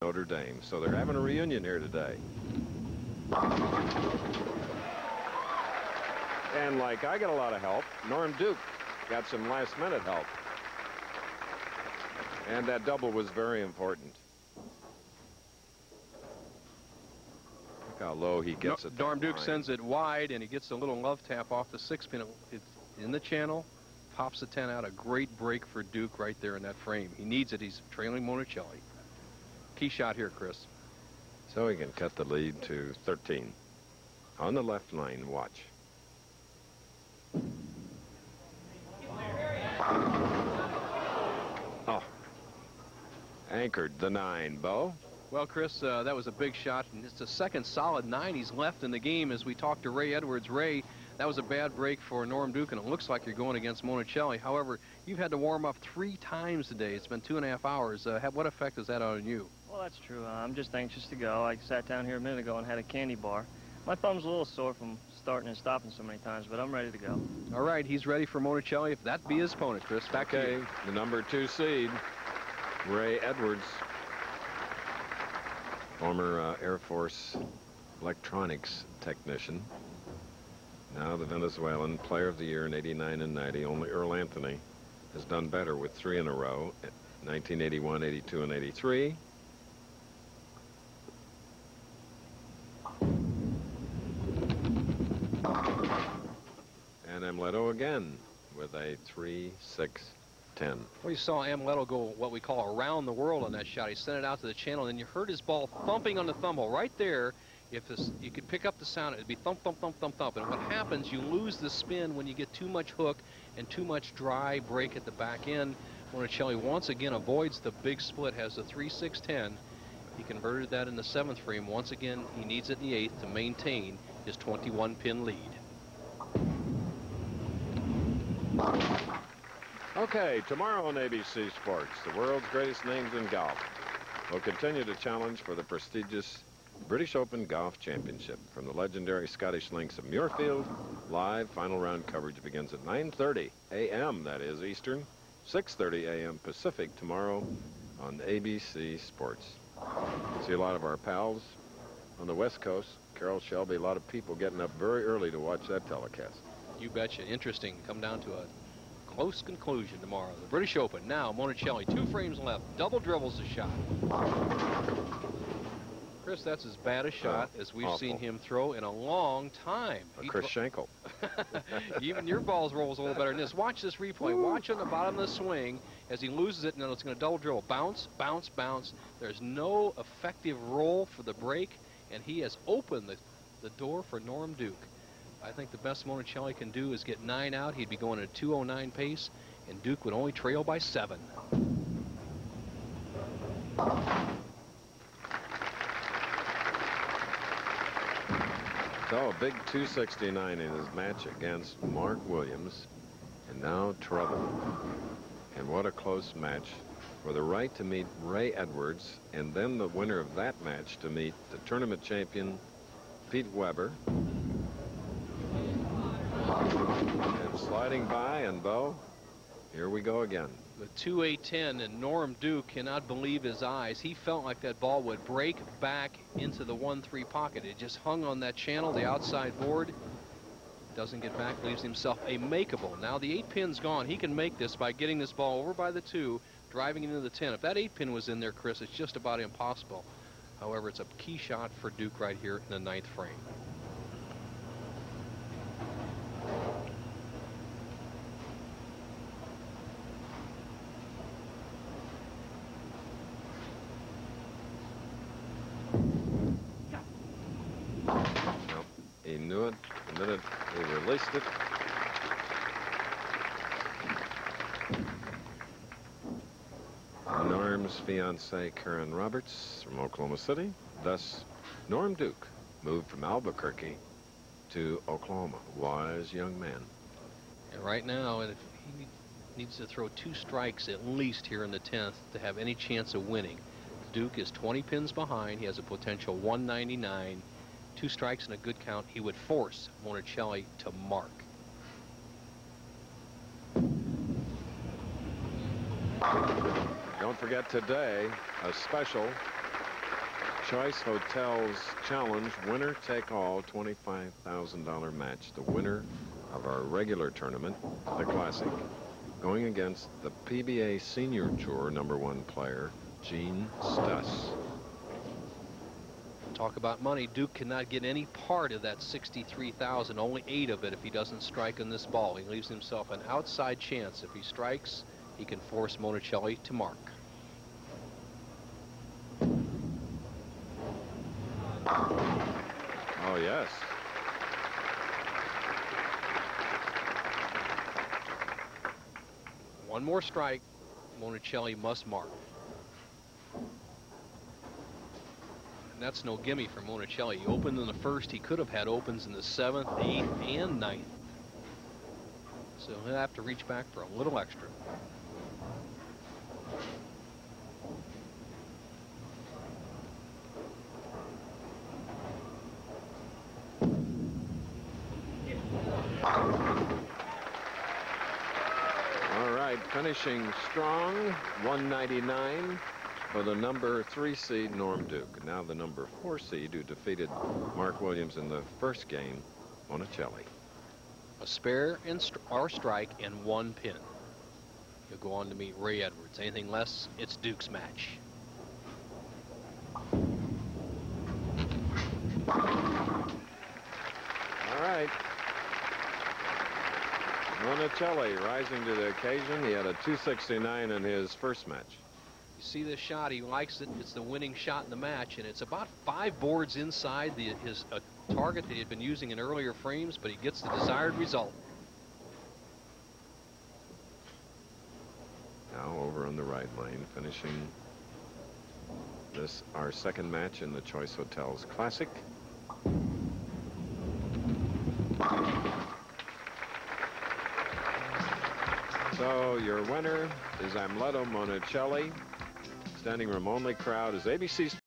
Notre Dame. So they're having a reunion here today. And like I got a lot of help, Norm Duke got some last-minute help. And that double was very important. Look how low he gets it. Norm Duke sends it wide, and he gets a little love tap off the 6-pin. It's in the channel, pops the 10 out. A great break for Duke right there in that frame. He needs it. He's trailing Monacelli. Key shot here, Chris. So he can cut the lead to 13. On the left line, watch. Oh. Anchored the 9, Bo. Well, Chris, that was a big shot, and it's the second solid 9 he's left in the game. As we talked to Ray Edwards, Ray, that was a bad break for Norm Duke, and it looks like you're going against Monacelli. However, you've had to warm up 3 times today. It's been 2.5 hours. What effect has that on you? Well, that's true. I'm just anxious to go. I sat down here a minute ago and had a candy bar. My thumb's a little sore from starting and stopping so many times, but I'm ready to go. All right, he's ready for Monacelli. If that be his opponent, Chris, back to you. The number 2 seed, Ray Edwards. Former Air Force electronics technician. Now the Venezuelan Player of the Year in '89 and '90. Only Earl Anthony has done better with 3 in a row. 1981, '82, and '83. And Amleto again with a 3-6-10. Well, you saw Amleto go what we call around the world on that shot. He sent it out to the channel, and you heard his ball thumping on the thumb hole right there. If this, you could pick up the sound, it'd be thump, thump, thump, thump, thump. And what happens, you lose the spin when you get too much hook and too much dry break at the back end. Monacelli once again avoids the big split, has the 3-6-10. He converted that in the 7th frame. Once again, he needs it in the 8th to maintain his 21-pin lead. Okay, tomorrow on ABC Sports, the world's greatest names in golf will continue to challenge for the prestigious British Open Golf Championship from the legendary Scottish links of Muirfield. Live final round coverage begins at 9:30 a.m., that is Eastern, 6:30 a.m. Pacific tomorrow on ABC Sports. See a lot of our pals on the West Coast. Carroll Shelby, a lot of people getting up very early to watch that telecast. You betcha. Interesting. Come down to a close conclusion tomorrow. The British Open. Now, Monacelli, 2 frames left. Double dribbles the shot. Chris, that's as bad a shot as we've seen him throw in a long time. Chris Schenkel. Even your balls rolls a little better than this. Watch this replay. Watch on the bottom of the swing as he loses it. Now it's going to double dribble. Bounce, bounce, bounce. There's no effective roll for the break, and he has opened the door for Norm Duke. I think the best Monacelli can do is get 9 out. He'd be going at a 2:09 pace, and Duke would only trail by 7. So a big 269 in his match against Mark Williams, and now trouble. And what a close match for the right to meet Ray Edwards, and then the winner of that match to meet the tournament champion Pete Weber. And sliding by, and Bo, here we go again. With 2-8-10, and Norm Duke cannot believe his eyes. He felt like that ball would break back into the 1-3 pocket. It just hung on that channel, the outside board. Doesn't get back, leaves himself a makeable. Now the 8-pin's gone. He can make this by getting this ball over by the 2, driving into the 10. If that 8-pin was in there, Chris, it's just about impossible. However, it's a key shot for Duke right here in the 9th frame. He knew it the minute he released it. Norm's fiancée, Karen Roberts, from Oklahoma City. Thus, Norm Duke moved from Albuquerque to Oklahoma. Wise young man. And right now, if he needs to throw 2 strikes at least here in the 10th to have any chance of winning. Duke is 20 pins behind. He has a potential 199. 2 strikes and a good count. He would force Monacelli to mark. Don't forget today, a special Choice Hotels Challenge winner take all $25,000 match. The winner of our regular tournament, the Classic, going against the PBA Senior Tour #1 player, Gene Stuss. Talk about money. Duke cannot get any part of that $63,000, only 8 of it if he doesn't strike on this ball. He leaves himself an outside chance. If he strikes, he can force Monacelli to mark. Oh, yes. One more strike, Monacelli must mark. And that's no gimme for Monacelli. He opened in the first. He could have had opens in the 7th, 8th, and 9th. So he'll have to reach back for a little extra. All right, finishing strong, 199 for the #3 seed, Norm Duke. Now the #4 seed, who defeated Mark Williams in the first game, Monacelli. A spare or strike and 1 pin. He'll go on to meet Ray Edwards. Anything less, it's Duke's match. All right. Monacelli rising to the occasion. He had a 269 in his first match. You see this shot, he likes it. It's the winning shot in the match, and it's about 5 boards inside his target that he had been using in earlier frames, but he gets the desired result. Now over on the right lane, finishing this, our second match in the Choice Hotels Classic. So your winner is Amleto Monacelli. Standing room only crowd is ABC